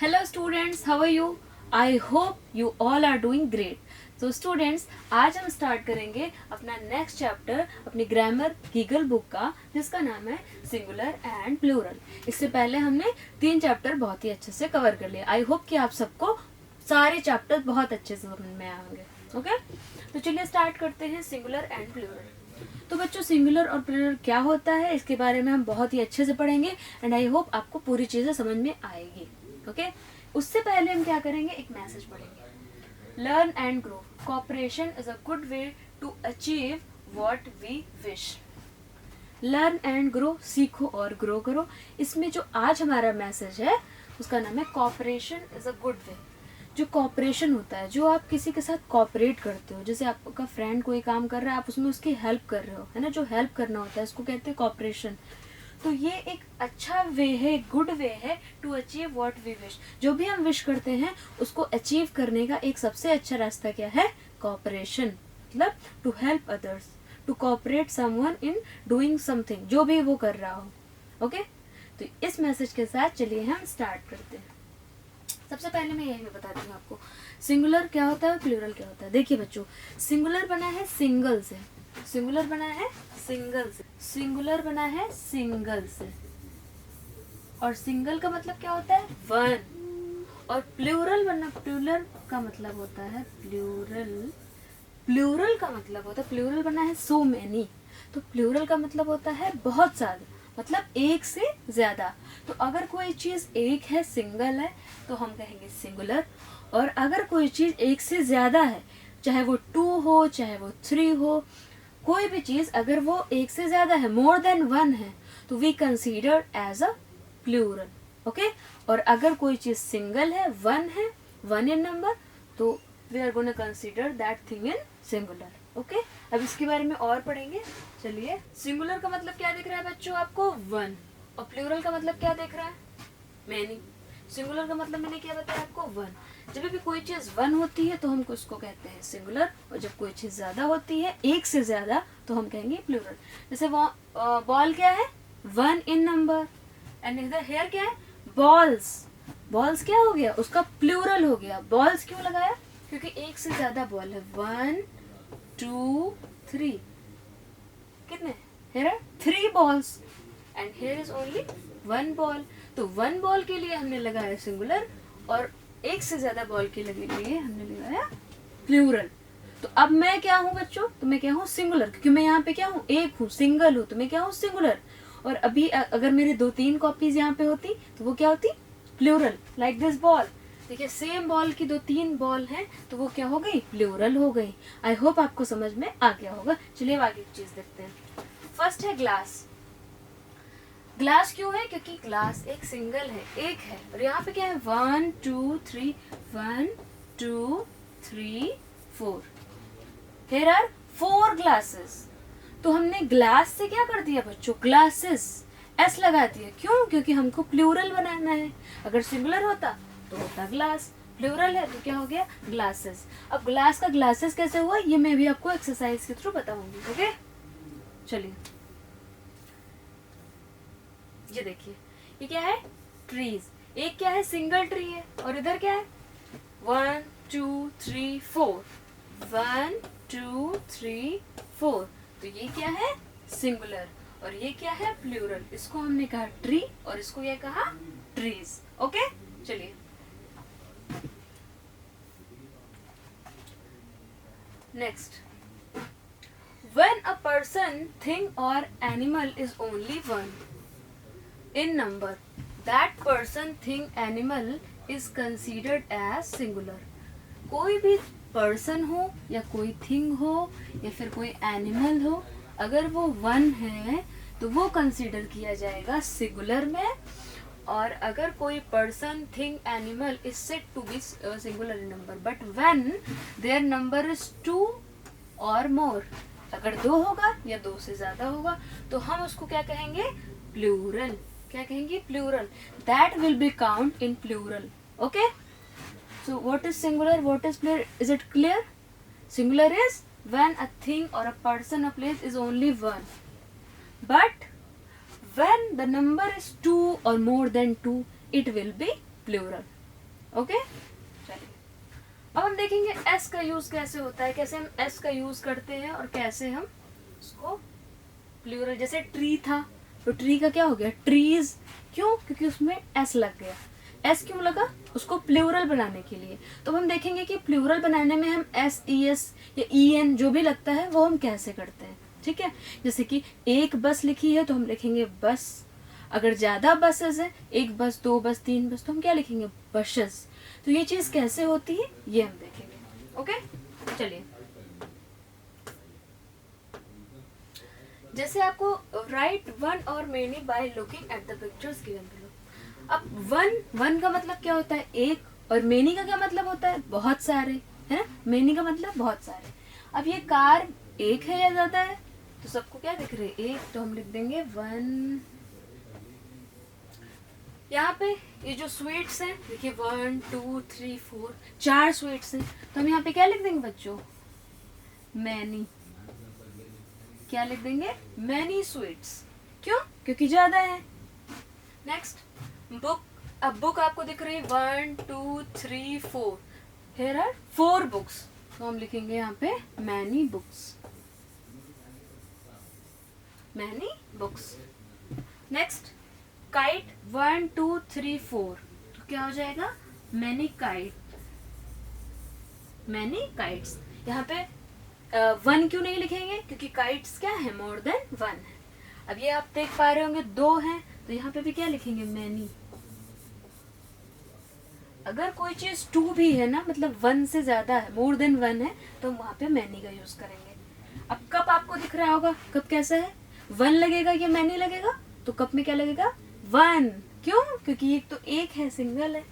Hello students, how are you? I hope you all are doing great. तो students, आज हम start करेंगे अपना नेक्स्ट चैप्टर अपनी ग्रामर गीगल बुक का, जिसका नाम है सिंगुलर एंड प्लूरल. इससे पहले हमने 3 चैप्टर बहुत ही अच्छे से कवर कर लिए. आई होप कि आप सबको सारे चैप्टर बहुत अच्छे से समझ में आएंगे. ओके, तो चलिए स्टार्ट करते हैं सिंगुलर एंड प्लूरल. तो बच्चों, सिंगुलर और प्लूरल क्या होता है इसके बारे में हम बहुत ही अच्छे से पढ़ेंगे एंड आई होप आपको पूरी चीजें समझ में आएगी. ओके, उससे पहले हम क्या करेंगे, एक मैसेज पढ़ेंगे. Learn and grow. Cooperation is a good way to achieve what we wish. Learn and grow, सीखो और ग्रो करो. इसमें जो आज हमारा मैसेज है उसका नाम है कोऑपरेशन इज अ गुड वे. जो कोऑपरेशन होता है, जो आप किसी के साथ कोऑपरेट करते हो, जैसे आपका फ्रेंड कोई काम कर रहा है, आप उसमें उसकी हेल्प कर रहे हो, है ना, जो हेल्प करना होता है उसको कहते हैं कोऑपरेशन. तो ये एक अच्छा वे है, गुड वे है to achieve what we wish. जो भी हम विश करते हैं उसको अचीव करने का एक सबसे अच्छा रास्ता क्या है, कोऑपरेशन. मतलब to help others, to cooperate someone in doing something, जो भी वो कर रहा हो. ओके, तो इस मैसेज के साथ चलिए हम स्टार्ट करते हैं. सबसे पहले मैं यही बताती हूँ आपको, सिंगुलर क्या होता है, प्लूरल क्या होता है. देखिए बच्चों, सिंगुलर बना है सिंगल से, सिंगुलर बना है सिंगल से, सिंगुलर बना है सिंगल से, और सिंगल का मतलब क्या होता है, वन. और प्लूरल बना, प्लूरल का मतलब होता है प्लूरल, प्लूरल का मतलब होता है, प्लूरल बना है सो मेनी. तो प्लूरल का मतलब होता है बहुत सारे, मतलब एक से ज्यादा. तो अगर कोई चीज एक है, सिंगल है, तो हम कहेंगे सिंगुलर. और अगर कोई चीज एक से ज्यादा है, चाहे वो 2 हो चाहे वो 3 हो, कोई भी चीज अगर वो एक से ज्यादा है, मोर देन 1 है, तो we consider as a plural. Okay, और अगर कोई चीज सिंगल है, 1 है, 1 इन नंबर, तो we are gonna consider that thing in singular. Okay, अब इसके बारे में और पढ़ेंगे. चलिए, सिंगुलर का मतलब क्या दिख रहा है बच्चों आपको, 1. और प्लूरल का मतलब क्या दिख रहा है, मैनी. सिंगुलर का मतलब मैंने क्या बताया आपको, 1. जब भी कोई चीज 1 होती है तो हम उसको कहते हैं सिंगुलर, और जब कोई चीज ज्यादा होती है, एक से ज्यादा, तो हम कहेंगे प्लूरल. जैसे बॉल क्या है, 1 इन नंबर, एंड इधर हेयर क्या है, बॉल्स. बॉल्स क्या हो गया, उसका प्लूरल हो गया. बॉल्स क्यों लगाया, क्योंकि एक से ज्यादा बॉल है. 1 2 3, कितने, here are 3 balls and here is only 1 ball. तो 1 बॉल के लिए हमने लगाया सिंगुलर, और एक से ज्यादा बॉल के लिए हमने लगाया प्लूरल. तो अब मैं क्या हूँ बच्चों, तो मैं क्या हूँ, सिंगुलर, क्योंकि मैं यहाँ पे क्या हूँ, एक हूँ, सिंगल हूँ, तो मैं क्या हूँ, सिंगुलर. और अभी अगर मेरे 2-3 कॉपीज यहाँ पे होती तो वो क्या होती, प्लूरल. लाइक दिस बॉल, देखिए सेम बॉल की 2-3 बॉल हैं, तो वो क्या हो गई, प्लूरल हो गई. आई होप आपको समझ में आ गया होगा. चलिए अब आगे की चीज देखते हैं. फर्स्ट है ग्लास. ग्लास क्यों है, क्योंकि ग्लास एक सिंगल है, एक है, और यहाँ पे क्या है, 1 2 3, 1 2 3 4. Here are 4 glasses. तो हमने ग्लास से क्या कर दिया बच्चों, ग्लासेस, एस लगा दिया. क्यों, क्योंकि हमको प्लूरल बनाना है. अगर सिंगुलर होता तो होता ग्लास, प्लूरल है तो क्या हो गया, ग्लासेस. अब ग्लास का ग्लासेस कैसे हुआ, ये मैं भी आपको एक्सरसाइज के थ्रू बताऊंगी. ओके, चलिए ये देखिए, ये क्या है, ट्रीज. एक क्या है, सिंगल ट्री है, और इधर क्या है, 1 2 3 4, 1 2 3 4. तो ये क्या है, सिंगुलर, और ये क्या है, प्लूरल. इसको हमने कहा ट्री, और इसको ये कहा ट्रीज. ओके, चलिए next. When a person, thing or animal is only 1 in number, that person, thing, animal is considered as singular. कोई भी पर्सन हो या कोई थिंग हो या फिर कोई एनिमल हो, अगर वो 1 है तो वो कंसीडर किया जाएगा सिंगुलर में. और अगर कोई person, thing, animal is said to be singular in number, but when there number is 2 और मोर, अगर 2 होगा या 2 से ज्यादा होगा, तो हम उसको क्या कहेंगे, प्लूरल. क्या कहेंगे, plural. That will be count in plural. Okay, so what is singular, what is plural, is it clear? Singular is when a thing or a person or place is only 1, but when the number is 2 or more than 2, it will be plural. Okay चलिए अब हम देखेंगे S का use कैसे होता है, कैसे हम एस का यूज करते हैं और कैसे हम उसको प्लूरल, जैसे ट्री था तो ट्री का क्या हो गया ट्रीज, क्यों, क्योंकि उसमें एस लग गया। एस क्यों लगा, उसको प्लूरल बनाने के लिए। तो हम देखेंगे कि प्लूरल बनाने में हम एस ई एस या ई एन जो भी लगता है वो हम कैसे करते हैं, ठीक है। जैसे कि एक बस लिखी है तो हम लिखेंगे बस, अगर ज्यादा बसेस है, एक बस, दो बस, तीन बस, तो हम क्या लिखेंगे बसेस। तो ये चीज कैसे होती है ये हम देखेंगे। ओके चलिए, जैसे आपको राइट वन और many by looking at the pictures given below. अब वन का मतलब क्या होता है एक, और मेनी का क्या मतलब होता है बहुत सारे, है ना, मेनी का मतलब बहुत सारे। अब ये कार एक है या ज्यादा है, तो सबको क्या दिख रहे हैं एक, तो हम लिख देंगे वन। यहाँ पे ये जो स्वीट्स हैं देखिए 1 2 3 4 4 स्वीट्स हैं, तो हम यहाँ पे क्या लिख देंगे बच्चों मैनी, क्या लिख देंगे मैनी स्वीट्स, क्यों, क्योंकि ज्यादा है। नेक्स्ट बुक, अब बुक आपको दिख रही है 1 2 3 4, हियर आर 4 बुक्स, तो हम लिखेंगे यहाँ पे many books, many books. Next kite 1 2 3 4, तो क्या हो जाएगा मैनी काइट, मैनी काइट्स। यहाँ पे वन क्यों नहीं लिखेंगे, क्योंकि काइट्स क्या है मोर देन वन है। अब ये आप देख पा रहे होंगे दो हैं, तो यहाँ पे भी क्या लिखेंगे मैनी। अगर कोई चीज टू भी है ना, मतलब वन से ज्यादा है, मोर देन वन है, तो हम वहां पे मैनी का यूज करेंगे। अब कप आपको दिख रहा होगा, कप कैसा है, वन लगेगा या मैनी लगेगा, तो कप में क्या लगेगा वन, क्यों, क्योंकि एक तो एक है, सिंगल है।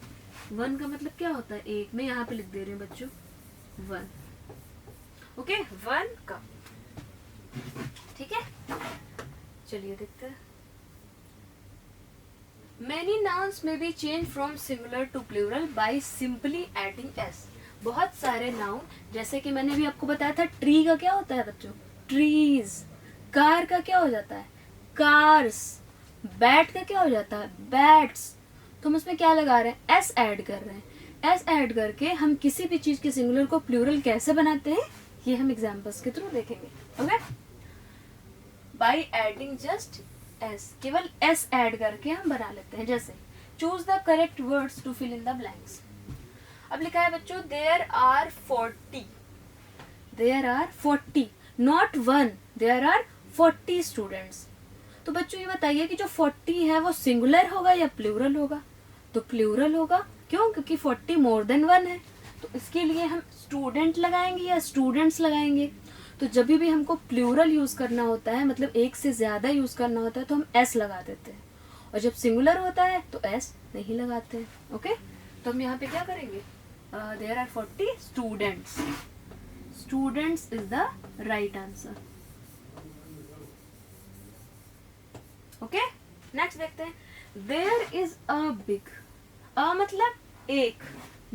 वन का मतलब क्या होता है एक, में यहाँ पे लिख दे रहे हैं बच्चों वन, ओके वन कप, ठीक है। चलिए देखते हैं, Many nouns may be changed from singular to plural by simply adding s। बहुत सारे नाउन, जैसे कि मैंने भी आपको बताया था ट्री का क्या होता है बच्चों ट्रीज, कार का क्या हो जाता है कार्स, बैट का क्या हो जाता है बैट्स। तो हम उसमें क्या लगा रहे हैं एस ऐड कर रहे हैं। एस ऐड करके हम किसी भी चीज के सिंगुलर को प्लूरल कैसे बनाते हैं ये हम एग्जाम्पल्स के थ्रू देखेंगे। Okay by adding just S, केवल एस ऐड करके हम बना लेते हैं। जैसे choose the correct words to fill in the blanks. अब लिखा है बच्चों there are 40, there are 40 not one, there are 40 students. तो बच्चों ये बताइए कि जो 40 है वो सिंगुलर होगा या प्लूरल होगा, तो प्लूरल होगा, क्यों, क्योंकि 40 मोर देन वन है। तो इसके लिए हम स्टूडेंट लगाएंगे या स्टूडेंट्स लगाएंगे। तो जब भी हमको प्लूरल यूज करना होता है, मतलब एक से ज्यादा यूज करना होता है, तो हम एस लगा देते हैं, और जब सिंगुलर होता है तो एस नहीं लगाते हैं। ओके तो हम यहाँ पे क्या करेंगे there are 40 students, students is the right answer. Okay next देखते हैं there is a big, a मतलब एक,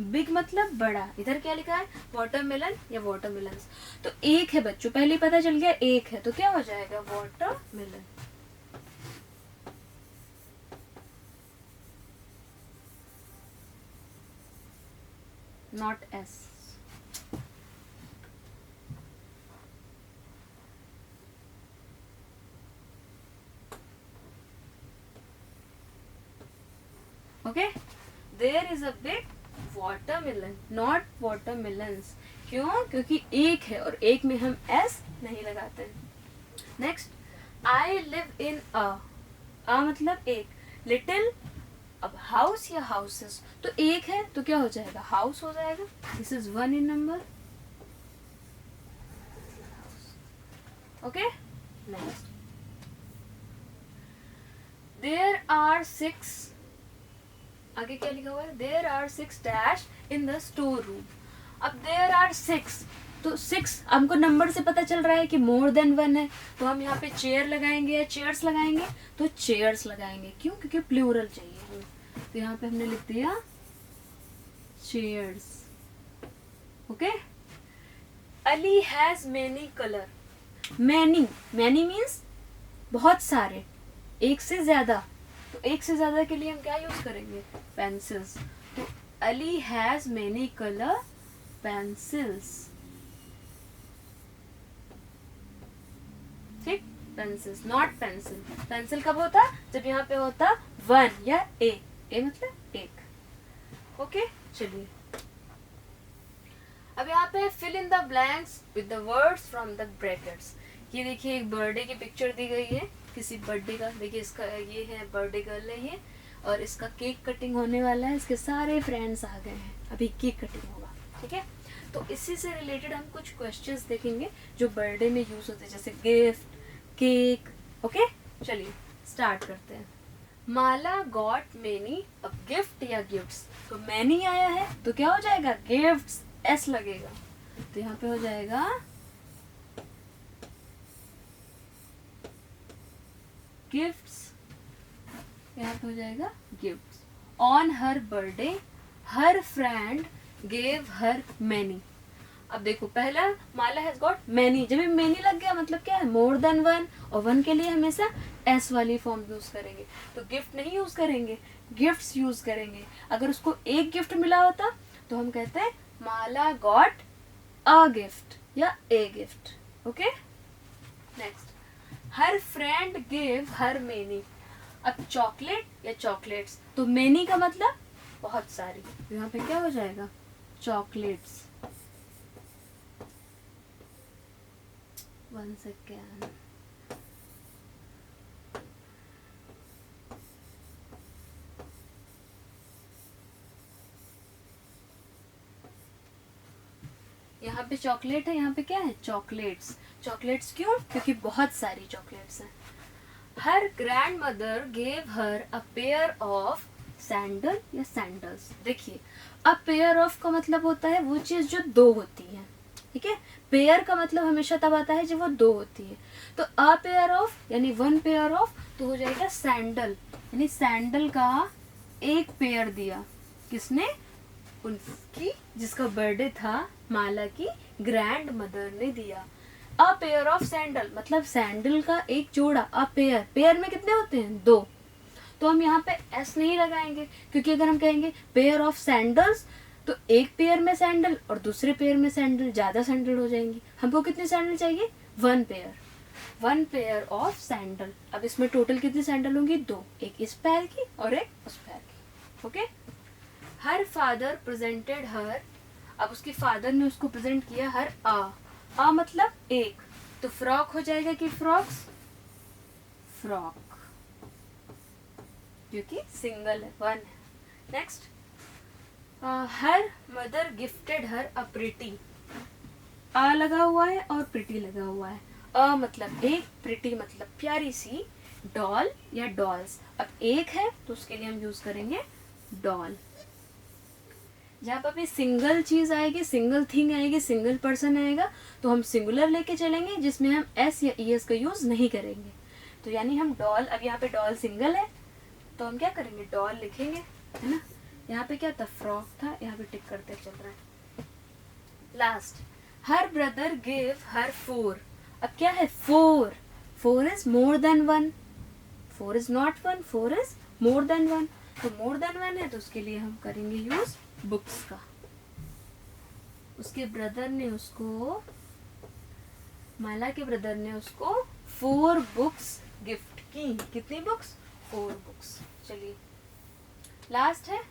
बिग मतलब बड़ा। इधर क्या लिखा है वाटरमेलन या वाटरमेलन्स, तो एक है बच्चों, पहले ही पता चल गया एक है, तो क्या हो जाएगा watermelon. Not S. Okay there is a big watermelon not watermelons, क्यों, क्योंकि एक है और एक में हम एस नहीं लगाते। नेक्स्ट आई लिव इन अ मतलब एक, लिटिल, अब हाउस या हाउसेस, तो एक है तो क्या हो जाएगा हाउस हो जाएगा, this is one in number. Okay next there are 6, आगे क्या लिखा हुआ है there are 6 dash in the store room. अब देयर आर 6, तो 6 हमको नंबर से पता चल रहा है कि मोर देन वन है, तो हम यहाँ पे चेयर लगाएंगे या चेयर्स लगाएंगे, तो चेयर्स लगाएंगे, क्यों, क्योंकि प्लूरल चाहिए हमें। तो यहाँ पे हमने लिख दिया chairs. Okay Ali has many colour, many, many means बहुत सारे, एक से ज्यादा, तो एक से ज्यादा के लिए हम क्या यूज करेंगे पेंसिल्स। तो Ali has many colour pencils. ठीक, पेंसिल्स नॉट पेंसिल। पेंसिल कब होता, जब यहाँ पे होता वन या ए मतलब एक। ओके चलिए, अब यहाँ पे fill in the blanks with the words from the brackets. ये देखिए एक बर्थडे की पिक्चर दी गई है, किसी बर्थडे का। देखिए इसका ये है बर्थडे गर्ल है ये, और इसका केक कटिंग होने वाला है। इसके सारे फ्रेंड्स आ गए हैं, अभी केक कटिंग होगा। ठीक है, तो इसी से रिलेटेड हम कुछ क्वेश्चंस देखेंगे जो बर्थडे में यूज होते हैं, जैसे गिफ्ट, केक। ओके चलिए स्टार्ट करते हैं। माला गॉट मेनी, अब गिफ्ट या गिफ्ट्स, तो मैनी आया है तो क्या हो जाएगा, गिफ्ट्स, एस लगेगा, तो यहाँ पे हो जाएगा गिफ्ट्स, यहाँ पे हो जाएगा gifts. On her birthday her friend gave her many. अब देखो पहला माला हैज गॉट मैनी, जब मैनी लग गया मतलब क्या है, मोर देन वन, और वन के लिए हमेशा एस वाली फॉर्म यूज करेंगे, तो गिफ्ट नहीं यूज करेंगे, गिफ्ट्स यूज करेंगे। अगर उसको एक गिफ्ट मिला होता तो हम कहते हैं माला गॉट अ गिफ्ट या a gift. Okay next, her friend give her many. अब चॉकलेट या चॉकलेट्स, तो मेनी का मतलब बहुत सारी, तो यहाँ पे क्या हो जाएगा, चॉकलेट्स। वन सेकेंड, यहाँ पे चॉकलेट है, यहाँ पे क्या है, चॉकलेट्स। चॉकलेट्स क्यों, क्योंकि बहुत सारी चॉकलेट्स हैं। Her grandmother gave her a pair of sandal या सैंडल्स। देखिए अब पेयर ऑफ का मतलब होता है वो चीज जो दो होती है। ठीक है, पेयर का मतलब हमेशा तब आता है जब वो दो होती है। तो अ पेयर ऑफ यानी वन पेयर ऑफ, तो हो जाएगा सैंडल, यानी सैंडल का एक पेयर दिया किसने, उनकी जिसका बर्थडे था माला की ग्रैंड मदर ने दिया। अ पेयर ऑफ सैंडल मतलब सैंडल का एक जोड़ा, अ पेयर, पेयर में कितने होते हैं, दो, तो हम यहाँ पे एस नहीं लगाएंगे, क्योंकि अगर हम कहेंगे पेयर ऑफ सैंडल्स तो एक पेयर में सैंडल और दूसरे पेयर में सैंडल, ज्यादा सैंडल हो जाएंगी। हमको कितने सैंडल चाहिए, one pair, one pair of sandal. अब इसमें टोटल कितनी सैंडल होंगी, दो, एक इस पैर की और एक उस पैर की। ओके, हर फादर प्रेजेंटेड हर, अब उसके फादर ने उसको प्रेजेंट किया हर आ मतलब एक, तो फ्रॉक हो जाएगा कि फ्रॉक्स, फ्रॉक, क्योंकि सिंगल है, वन है। Next, her mother gifted her a pretty. आ लगा हुआ है और प्रिटी लगा हुआ है। अ मतलब एक, प्रिटी मतलब प्यारी सी, डॉल या डॉल्स। अब एक है तो उसके लिए हम यूज करेंगे डॉल। जहाँ पर भी सिंगल चीज आएगी, सिंगल थिंग आएगी, सिंगल पर्सन आएगा, तो हम सिंगुलर लेके चलेंगे जिसमें हम एस या ई एस का यूज नहीं करेंगे। तो यानी हम डॉल, अब यहाँ पे डॉल सिंगल है तो हम क्या करेंगे, डॉल लिखेंगे, है ना। यहाँ पे क्या था, फ्रॉक था, यहाँ पे टिक करते चल रहा है। Last, her brother give her four. अब क्या है, four, four is more than one, four is not one, four is more than one, तो मोर देन वन है तो उसके लिए हम करेंगे यूज बुक्स का। उसके ब्रदर ने उसको, माला के ब्रदर ने उसको 4 बुक्स गिफ्ट की। कितनी बुक्स, 4 बुक्स। चलिए लास्ट है,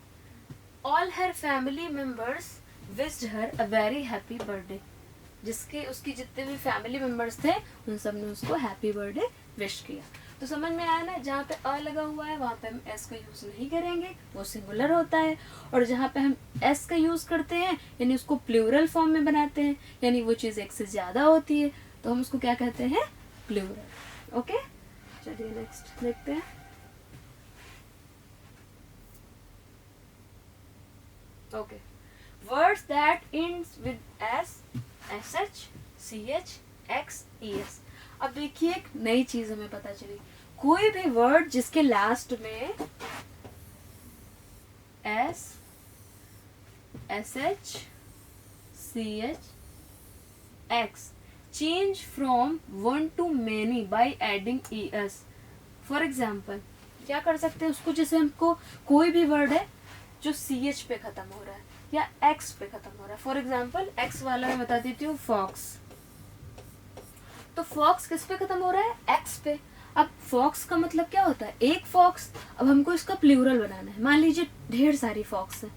all her family members wished her a very happy birthday. जिसके उसकी जितने भी फैमिली मेंबर्स थे उन सब ने उसको हैप्पी बर्थडे विश किया। तो समझ में आया ना, जहाँ पे अ लगा हुआ है वहाँ पे हम एस का यूज नहीं करेंगे, वो सिंगुलर होता है। और जहाँ पे हम एस का यूज करते हैं यानी उसको प्लूरल फॉर्म में बनाते हैं, यानी वो चीज एक से ज्यादा होती है, तो हम उसको क्या कहते हैं, प्लूरल। ओके चलिए नेक्स्ट देखते हैं। Okay, words that ends with S, S H, C H, X, E S. अब देखिए एक नई चीज हमें पता चली, कोई भी वर्ड जिसके लास्ट में S, S H, C H, X change from one to many by adding E S. For example क्या कर सकते हैं उसको, जैसे हमको कोई भी वर्ड है जो CH पे खत्म हो रहा है या X पे खत्म हो रहा है। फॉर एग्जाम्पल X वाला मैं बता देती हूँ फॉक्स, तो फॉक्स किस पे खत्म हो रहा है? X पे। अब फॉक्स का मतलब क्या होता है? एक फॉक्स। अब हमको इसका प्लूरल बनाना है। मान लीजिए ढेर सारी फॉक्स है,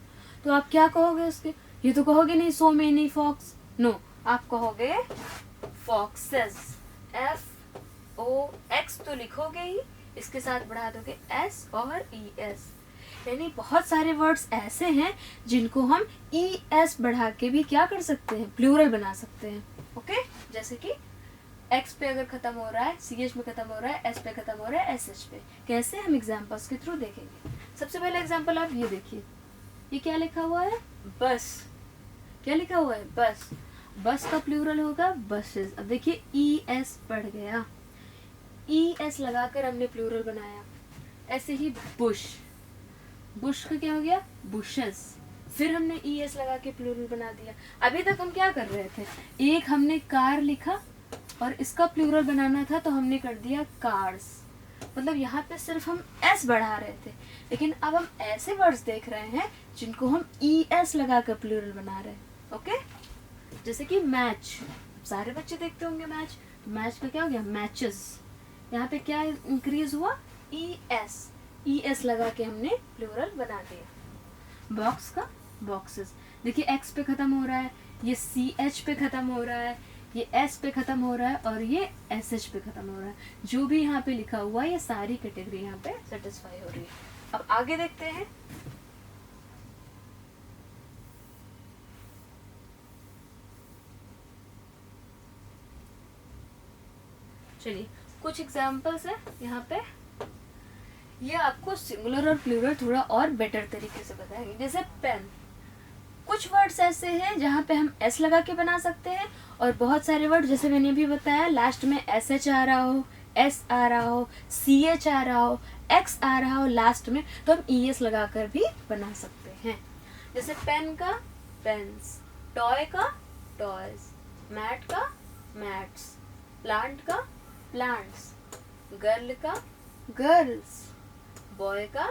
तो आप क्या कहोगे उसके? ये तो कहोगे नहीं सो मेनी फॉक्स, नो, आप कहोगे फॉक्सेस। FOX तो लिखोगे ही, इसके साथ बढ़ा दोगे S और ES। यानी बहुत सारे वर्ड्स ऐसे हैं जिनको हम ES बढ़ा के भी क्या कर सकते हैं? प्लूरल बना सकते हैं। ओके, जैसे कि X पे अगर खत्म हो रहा है, CH में खत्म हो रहा है, S पे खत्म हो रहा है, SH पे। कैसे? हम एग्जांपल्स के थ्रू देखेंगे। सबसे पहले एग्जांपल आप ये देखिए, ये क्या लिखा हुआ है? बस। क्या लिखा हुआ है? बस। बस का प्लूरल होगा बसेस। अब देखिए ES बढ़ गया, ES लगाकर हमने प्लूरल बनाया। ऐसे ही बुश, बुश का क्या हो गया? बुशेस। फिर हमने ES लगा के प्लूरल बना दिया। अभी तक हम क्या कर रहे थे? एक हमने कार लिखा और इसका प्लूरल बनाना था तो हमने कर दिया कार्स। मतलब यहाँ पे सिर्फ हम S बढ़ा रहे थे, लेकिन अब हम ऐसे वर्ड्स देख रहे हैं जिनको हम ES लगा कर प्लूरल बना रहे हैं। ओके, जैसे कि मैच, सारे बच्चे देखते होंगे मैच, तो मैच का क्या हो गया? मैचेस। यहाँ पे क्या इंक्रीज हुआ? ES लगा के हमने प्लूरल बना दिया। बॉक्स का बॉक्सेस। देखिए X पे खत्म हो रहा है, ये CH पे खत्म हो रहा है, ये S पे खत्म हो रहा है और ये SH पे खत्म हो रहा है। जो भी यहाँ पे लिखा हुआ है ये सारी कैटेगरी यहाँ पे सेटिस्फाई हो रही है। अब आगे देखते हैं। चलिए कुछ एग्जांपल्स है यहाँ पे, ये आपको सिंगुलर और प्लूरल थोड़ा और बेटर तरीके से बताएंगे। जैसे पेन, कुछ वर्ड्स ऐसे हैं जहाँ पे हम S लगा के बना सकते हैं, और बहुत सारे वर्ड जैसे मैंने अभी बताया लास्ट में SH आ रहा हो, S आ रहा हो, CH आ रहा हो, X आ रहा हो लास्ट में, तो हम ES लगा कर भी बना सकते हैं। जैसे पेन का पेन्स, टॉय का टॉयज, मैट का मैट्स, प्लांट का प्लांट्स, गर्ल का गर्ल्स, बॉय का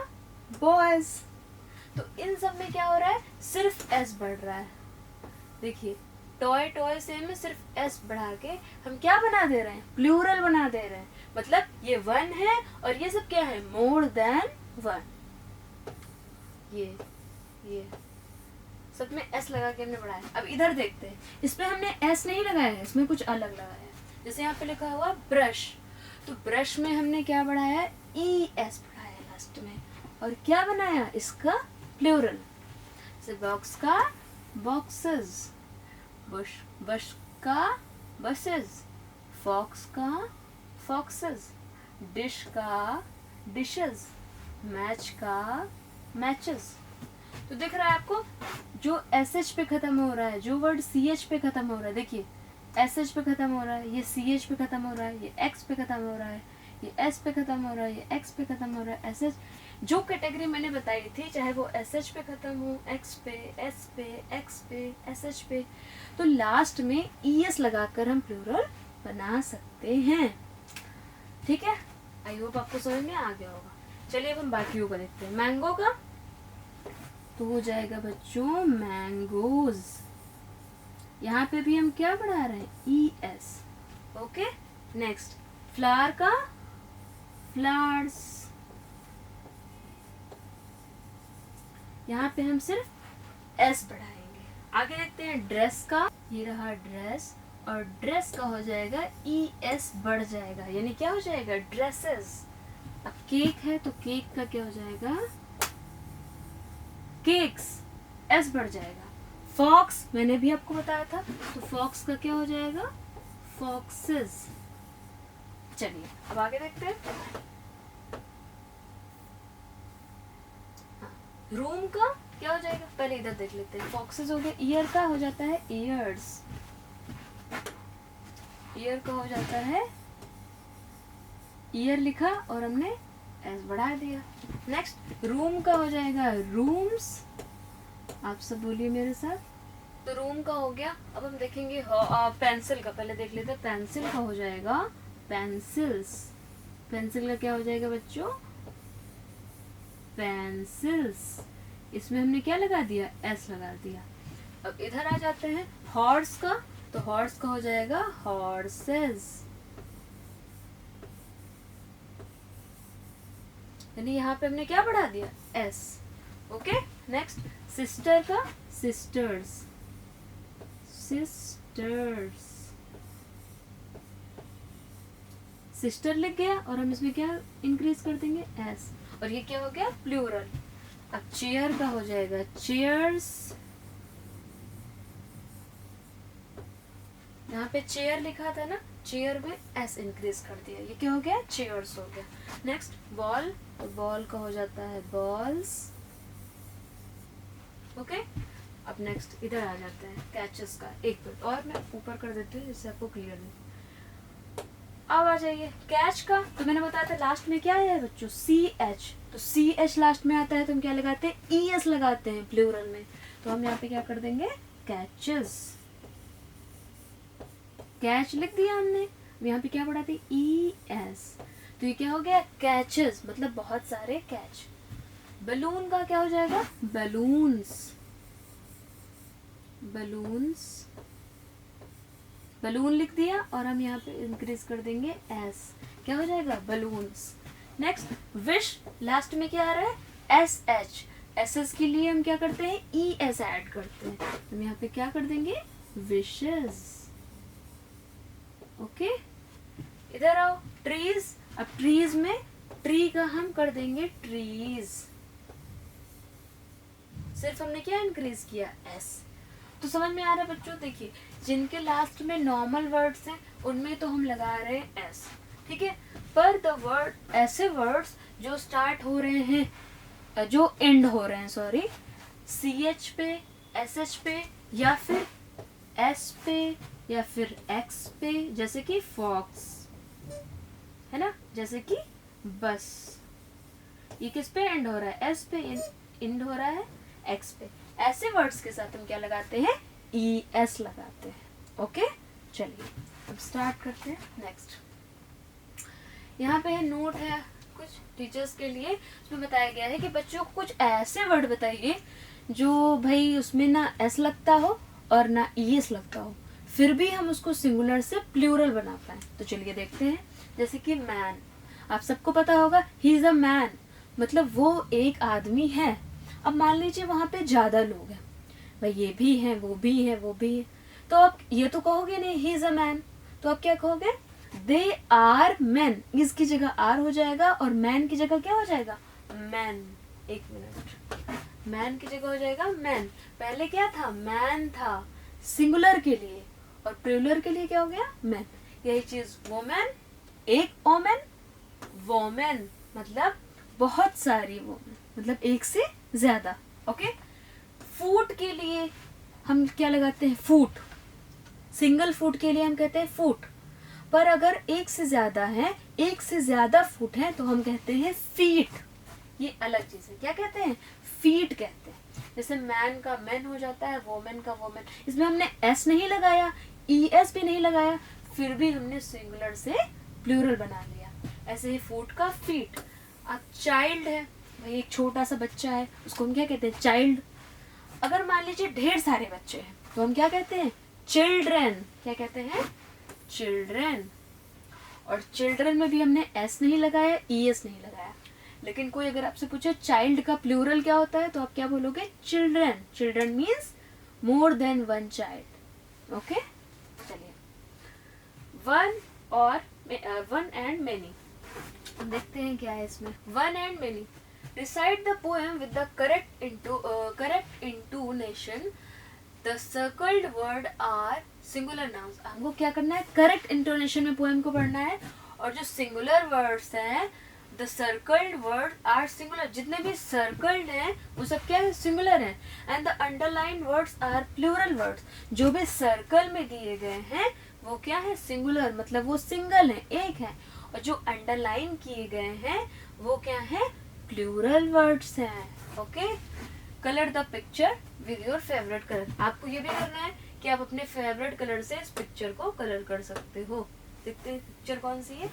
बॉयज। तो इन सब में क्या हो रहा है? सिर्फ S बढ़ रहा है। देखिए टॉय टॉय से में सिर्फ S बढ़ा के हम क्या बना दे रहे हैं? प्लूरल बना दे रहे हैं। मतलब ये वन है और ये सब क्या है? मोर देन वन। ये सब में S लगा के हमने बढ़ाया। अब इधर देखते हैं, इसमें हमने S नहीं लगाया है, इसमें कुछ अलग लगाया है। जैसे यहाँ पे लिखा हुआ ब्रश, तो ब्रश में हमने क्या बढ़ाया है? ES बढ़ाया लास्ट में, और क्या बनाया? इसका प्लूरल। जैसे बॉक्स का बॉक्सेस, बश का बसेस, फॉक्स का फॉक्सेस, डिश का डिशेस, मैच का मैचेस। तो दिख रहा है आपको, जो SH पे खत्म हो रहा है, जो वर्ड CH पे खत्म हो रहा है, देखिए SH पे खत्म हो रहा है, ये CH पे खत्म हो रहा है, ये X पे खत्म हो रहा है, ये S पे खत्म हो रहा है, ये X पे खत्म हो रहा है, SH। जो कैटेगरी मैंने बताई थी, चाहे वो SH पे खत्म हो, X पे, S पे, X पे, SH पे, तो लास्ट में ES लगाकर हम प्लूरल बना सकते हैं। ठीक है, आई होप आपको समझ में आ गया होगा। चलिए अब हम बाकियों का देखते हैं। मैंगो का तो हो जाएगा बच्चों मैंगोज। यहाँ पे भी हम क्या बढ़ा रहे हैं? ES। ओके, नेक्स्ट फ्लावर का फ्लावर्स, यहाँ पे हम सिर्फ S बढ़ाएंगे। आगे देखते हैं ड्रेस का, ये रहा ड्रेस, और ड्रेस का हो जाएगा ES बढ़ जाएगा, यानी क्या हो जाएगा? ड्रेसेस। अब केक है तो केक का क्या हो जाएगा? केक्स, S बढ़ जाएगा। फॉक्स मैंने भी आपको बताया था, तो फॉक्स का क्या हो जाएगा? फॉक्सेस। चलिए अब आगे देखते हैं। रूम का क्या हो जाएगा? पहले इधर देख लेते हैं। फॉक्सेस हो गया। ईयर का हो जाता है ईयर्स, ईयर का हो जाता है ईयर, लिखा और हमने S बढ़ा दिया। नेक्स्ट रूम का हो जाएगा रूम्स। आप सब बोलिए मेरे साथ। तो रूम का हो गया। अब हम देखेंगे पेंसिल का, पहले देख लेते हैं। पेंसिल का हो जाएगा पेंसिल्स। पेंसिल का क्या हो जाएगा बच्चों? पेंसिल्स। इसमें हमने क्या लगा दिया, एस लगा दिया। अब इधर आ जाते हैं हॉर्स का, तो हॉर्स का हो जाएगा हॉर्सेस, यानी यहाँ पे हमने क्या बढ़ा दिया, एस। ओके, नेक्स्ट सिस्टर का सिस्टर्स, सिस्टर्स, सिस्टर लिख गया और हम इसमें क्या इंक्रीज कर देंगे, एस, और ये क्या हो गया, प्लूरल। अब चेयर का हो जाएगा चेयर्स, यहाँ पे चेयर लिखा था ना, चेयर में एस इंक्रीज कर दिया, ये क्या हो गया, चेयर्स हो गया। नेक्स्ट बॉल, तो बॉल का हो जाता है बॉल्स। ओके, अब नेक्स्ट इधर आ जाते हैं कैचेस का। एक मिनट और मैं ऊपर कर देती हूँ जिससे आपको क्लियर नहीं। अब आ जाइए कैच का, तो मैंने बताया था लास्ट में क्या है बच्चों, सी एच, तो सी एच लास्ट में आता है तो हम क्या लगाते हैं, ई एस लगाते हैं प्लूरल में, तो हम यहाँ पे क्या कर देंगे, कैचेस, कैच लिख दिया हमने, यहाँ पे क्या बढ़ाते, ई एस, तो ये क्या हो गया, कैचेस, मतलब बहुत सारे कैच। बलून का क्या हो जाएगा, बलून्स, बलून्स, बलून लिख दिया और हम यहाँ पे इंक्रीज कर देंगे एस, क्या हो जाएगा, बलून्स। नेक्स्ट विश, लास्ट में क्या आ रहा है, एस एच, एस एस के लिए हम क्या करते हैं, ई एस ऐड करते हैं, हम यहाँ पे क्या कर देंगे, विशेस। ओके, इधर आओ ट्रीज, अब ट्रीज में ट्री का हम कर देंगे ट्रीज, सिर्फ हमने क्या इंक्रीज किया, एस। तो समझ में आ रहा है बच्चों, देखिए जिनके लास्ट में नॉर्मल वर्ड्स हैं उनमें तो हम लगा रहे हैं एस, ठीक है, पर द वर्ड, ऐसे वर्ड्स जो स्टार्ट हो रहे हैं, जो एंड हो रहे हैं, सॉरी, सी एच पे, एस एच पे, या फिर एस पे, या फिर एक्स पे, जैसे कि फॉक्स है ना, जैसे कि बस, ये किस पे एंड हो रहा है, एस पे एंड हो रहा है, एक्स पे, ऐसे वर्ड्स के साथ हम क्या लगाते हैं, ई एस लगाते हैं। ओके, चलिए अब स्टार्ट करते हैं। नेक्स्ट यहाँ पे नोट है कुछ टीचर्स के लिए, उसमें बताया गया है कि बच्चों को कुछ ऐसे वर्ड बताइए जो भाई उसमें ना एस लगता हो और ना ई एस लगता हो, फिर भी हम उसको सिंगुलर से प्लूरल बना पाए। तो चलिए देखते हैं, जैसे कि मैन, आप सबको पता होगा ही इज अ मैन, मतलब वो एक आदमी है। अब मान लीजिए वहां पे ज्यादा लोग हैं, भाई ये भी हैं, वो भी है, वो भी है, तो आप ये तो कहोगे नहीं ही इज अ मैन, तो आप क्या कहोगे, दे आर मैन, इसकी जगह आर हो जाएगा और मैन की जगह क्या हो जाएगा, मैन। एक मिनट, मैन की जगह हो जाएगा मैन, पहले क्या था, मैन था सिंगुलर के लिए, और प्लूरल के लिए क्या हो गया, मैन। यही चीज वोमेन, एक ओमेन, वोमेन मतलब बहुत सारी वोमेन, मतलब एक से ज्यादा। ओके, फूट के लिए हम क्या लगाते हैं, फूट, सिंगल फूट के लिए हम कहते हैं फूट, पर अगर एक से ज्यादा है, एक से ज्यादा फुट है, तो हम कहते हैं फीट, ये अलग चीज है, क्या कहते हैं, फीट कहते हैं। जैसे मैन का मैन हो जाता है, वोमेन का वोमेन, इसमें हमने एस नहीं लगाया, ई एस भी नहीं लगाया, फिर भी हमने सिंगुलर से प्लूरल बना लिया। ऐसे ही फूट का फीट। अब चाइल्ड है, भाई एक छोटा सा बच्चा है, उसको हम क्या कहते हैं, चाइल्ड। अगर मान लीजिए ढेर सारे बच्चे हैं तो हम क्या कहते हैं, चिल्ड्रेन, क्या कहते हैं, चिल्ड्रेन। और चिल्ड्रेन में भी हमने एस नहीं लगाया, ई एस नहीं लगाया। लेकिन कोई अगर आपसे पूछे चाइल्ड का प्लूरल क्या होता है, तो आप क्या बोलोगे, children. Children means more than one child. Okay, चलिए वन और वन एंड मेनी देखते हैं क्या है इसमें। One and many, recite the poem with the correct intonation. The circled word are singular nouns. हमको क्या करना है, करेक्ट इंटोनेशन में पोएम को पढ़ना है, और जो सिंगुलर वर्ड्स हैं, the circled word are singular, जितने भी सर्कल्ड हैं वो सब क्या है, सिंगुलर हैं। And the underline words are plural words, जो भी सर्कल में दिए गए हैं वो क्या है, सिंगुलर, मतलब वो सिंगल है, एक है। और जो अंडरलाइन किए गए हैं वो क्या है, प्लूरल वर्ड्स हैं। Okay, colour the picture with your favourite colour. आपको ये भी करना है कि आप अपने फेवरेट कलर से इस पिक्चर को कलर कर सकते हो। देखते हैं पिक्चर कौन सी है,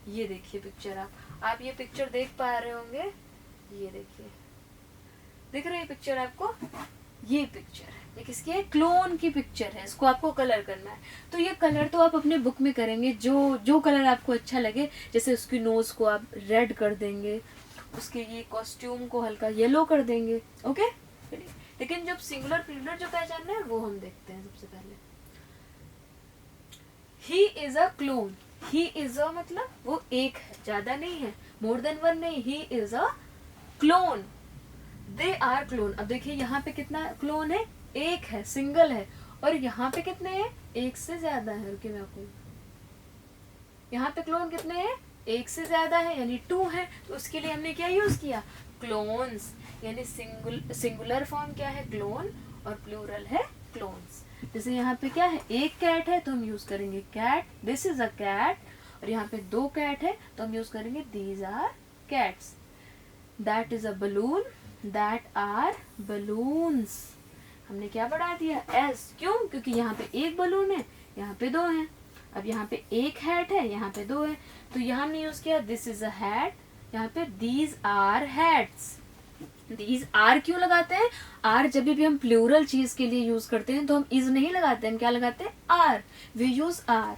ये देखिए पिक्चर, आप ये पिक्चर देख पा रहे होंगे, ये देखिए दिख रही है पिक्चर आपको? ये पिक्चर है, ये किसकी है? क्लोन की पिक्चर है। इसको आपको कलर करना है। तो ये कलर तो आप अपने बुक में करेंगे, जो कलर आपको अच्छा लगे। जैसे उसकी नोज को आप रेड कर देंगे, उसके ये कॉस्ट्यूम को हल्का येलो कर देंगे। ओके, लेकिन जब सिंगुलर प्लूरल जो पहचानना है वो हम देखते हैं। सबसे पहले ही is a clone. He is अ मतलब वो एक है, ज्यादा नहीं है, मोर देन वन नहीं। He is a clone. They are clone. अब देखिए यहाँ पे कितना क्लोन है? एक है, सिंगल है। और यहाँ पे कितने हैं? एक से ज्यादा है। रुकिए मैं आपको, यहाँ पे क्लोन कितने हैं? एक से ज्यादा है, यानी 2 है। तो उसके लिए हमने क्या यूज किया? क्लोन्स। यानी सिंगुलर फॉर्म क्या है? क्लोन, और प्लूरल है क्लोन्स। जैसे यहाँ पे क्या है? एक कैट है तो हम यूज करेंगे cat, this is a cat. और यहाँ पे 2 कैट है तो हम यूज करेंगे these are cats. That is a balloon, that are balloons. हमने क्या बढ़ा दिया? एस। क्यों? क्योंकि यहाँ पे एक बलून है, यहाँ पे 2 है। अब यहाँ पे एक हैट है, यहाँ पे 2 है। तो यहाँ हमने यूज किया दिस इज अ हैट, यहाँ पे these are hats. These are क्यों लगाते हैं? आर जब भी हम प्लूरल चीज के लिए यूज करते हैं तो हम इज नहीं लगाते, हम क्या लगाते हैं? Are. We use are.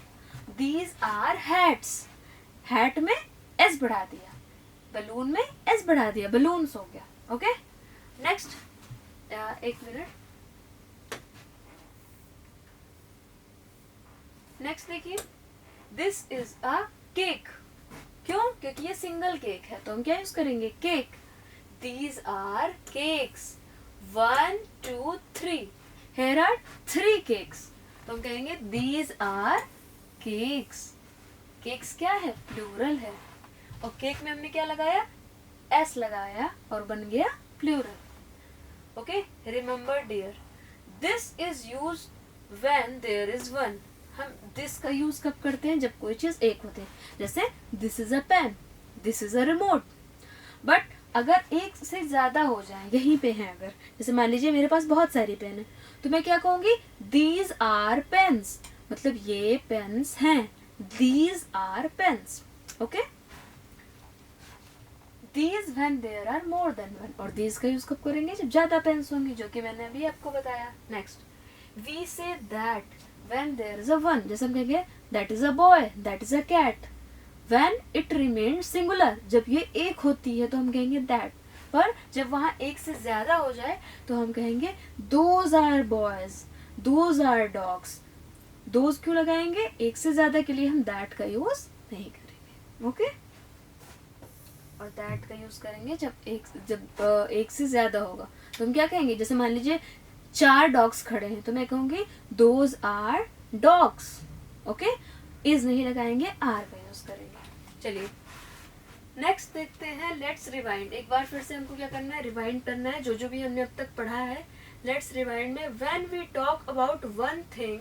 These are hats. Hat में एस बढ़ा दिया, बलून में एस बढ़ा दिया, बलून्स हो गया। ओके, नेक्स्ट, एक मिनट, नेक्स्ट देखिए, दिस इज अ केक। क्यों? क्योंकि ये सिंगल केक है तो हम क्या यूज करेंगे? Cake. These are cakes, 1 2 3। Here are 3 cakes। तो हम कहेंगे दीज आर केक्स। केक्स क्या है? प्लूरल है। और केक में हमने क्या लगाया? एस लगाया और बन गया plural. Okay, remember dear, this is use when there is one. हम दिस का यूज कब करते हैं? जब कोई चीज एक होती है। जैसे this is a pen, this is a remote. But अगर एक से ज्यादा हो जाए, यहीं पे है अगर, जैसे मान लीजिए मेरे पास बहुत सारी पेन है, तो मैं क्या कहूंगी? दीज आर पेन्स, मतलब ये पेन्स हैं। These are pens. Okay, these when there are more than one. और दीज का यूज कब करेंगे? जब ज्यादा पेन्स होंगे, जो कि मैंने अभी आपको बताया। Next, we say that when there is a one. जैसे हम कहेंगे that is a boy, that is a cat. When it remains singular, जब ये एक होती है तो हम कहेंगे दैट। पर जब वहां एक से ज्यादा हो जाए तो हम कहेंगे those are boys, those are dogs. Those क्यों लगाएंगे? एक से ज्यादा के लिए हम दैट का यूज नहीं करेंगे। ओके, और दैट का यूज करेंगे जब एक से ज्यादा होगा। तो हम क्या कहेंगे? जैसे मान लीजिए 4 डॉग्स खड़े हैं तो मैं कहूंगी those are dogs. Okay, is नहीं लगाएंगे, आर का यूज करेंगे। चलिए नेक्स्ट देखते हैं, लेट्स रिवाइंड। एक बार फिर से हमको क्या करना है? रिवाइंड करना है जो भी हमने अब तक पढ़ा है। लेट्स रिवाइंड में when we talk about one thing,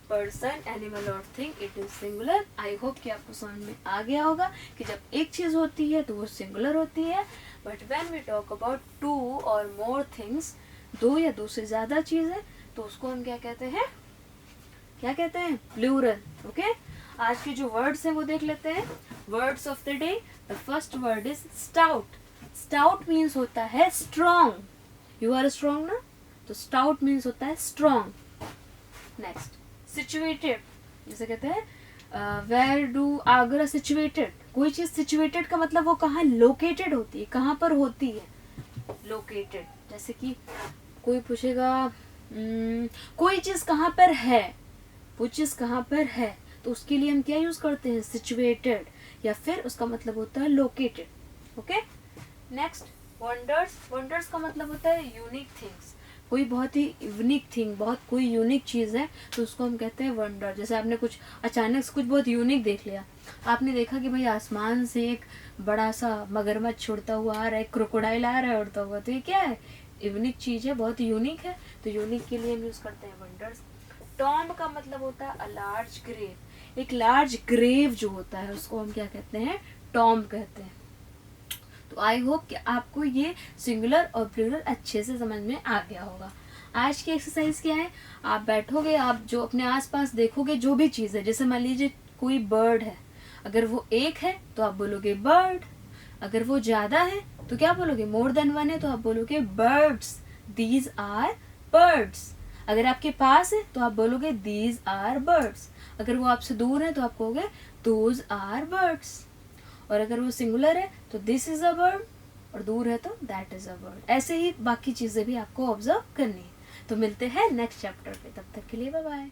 person, animal और thing, it is singular. I hope कि आपको समझ में आ गया होगा कि जब एक चीज होती है तो वो सिंगुलर होती है। But when we talk about 2 और मोर थिंग्स, 2 या 2 से ज्यादा चीज है, तो उसको हम क्या कहते हैं? क्या कहते हैं? प्लूरल। ओके, आज के जो वर्ड्स हैं वो देख लेते हैं। Words of the day, the first word is stout. Stout means होता है स्ट्रॉन्ग। यू आर स्ट्रॉन्ग ना, तो स्टाउट मीन्स होता है स्ट्रॉन्ग। नेक्स्ट, सिचुएटेड, जैसे कहते हैं वेयर डू आगरा सिचुएटेड। कोई चीज सिचुएटेड का मतलब वो कहाँ लोकेटेड होती है, कहाँ पर होती है, लोकेटेड। जैसे कि कोई पूछेगा कोई चीज कहाँ पर है, वो चीज कहाँ पर है, तो उसके लिए हम क्या यूज करते हैं? सिचुएटेड, या फिर उसका मतलब होता है located. Okay, next, wonders. Wonders का मतलब होता है यूनिक थिंग्स। कोई बहुत ही यूनिक थिंग, बहुत कोई यूनिक चीज है तो उसको हम कहते हैं वंडर। जैसे आपने कुछ अचानक से कुछ बहुत यूनिक देख लिया, आपने देखा कि भाई आसमान से एक बड़ा सा मगरमच्छ उड़ता हुआ आ रहा है, क्रोकोडाइल आ रहा है उड़ता हुआ, तो ये क्या है? यूनिक चीज है, बहुत यूनिक है, तो यूनिक के लिए हम यूज करते हैं वंडर्स। टॉम्ब का मतलब होता है अ लार्ज ग्रेव। एक लार्ज ग्रेव जो होता है उसको हम क्या कहते हैं? टॉम्ब कहते हैं। तो आई होप कि आपको ये सिंगुलर और प्लूरल अच्छे से समझ में आ गया होगा। आज की एक्सरसाइज क्या है? आप बैठोगे, आप जो अपने आसपास देखोगे जो भी चीज है, जैसे मान लीजिए कोई बर्ड है, अगर वो एक है तो आप बोलोगे बर्ड, अगर वो ज्यादा है तो क्या बोलोगे, मोर देन वन है तो आप बोलोगे बर्ड्स, दीज आर बर्ड्स। अगर आपके पास है तो आप बोलोगे दीज आर बर्ड्स। अगर वो आपसे दूर है तो आप कहोगे दोज आर बर्ड्स। और अगर वो सिंगुलर है तो दिस इज अ बर्ड, और दूर है तो दैट इज अ बर्ड। ऐसे ही बाकी चीजें भी आपको ऑब्जर्व करनी है। तो मिलते हैं नेक्स्ट चैप्टर पे, तब तक के लिए बाय बाय।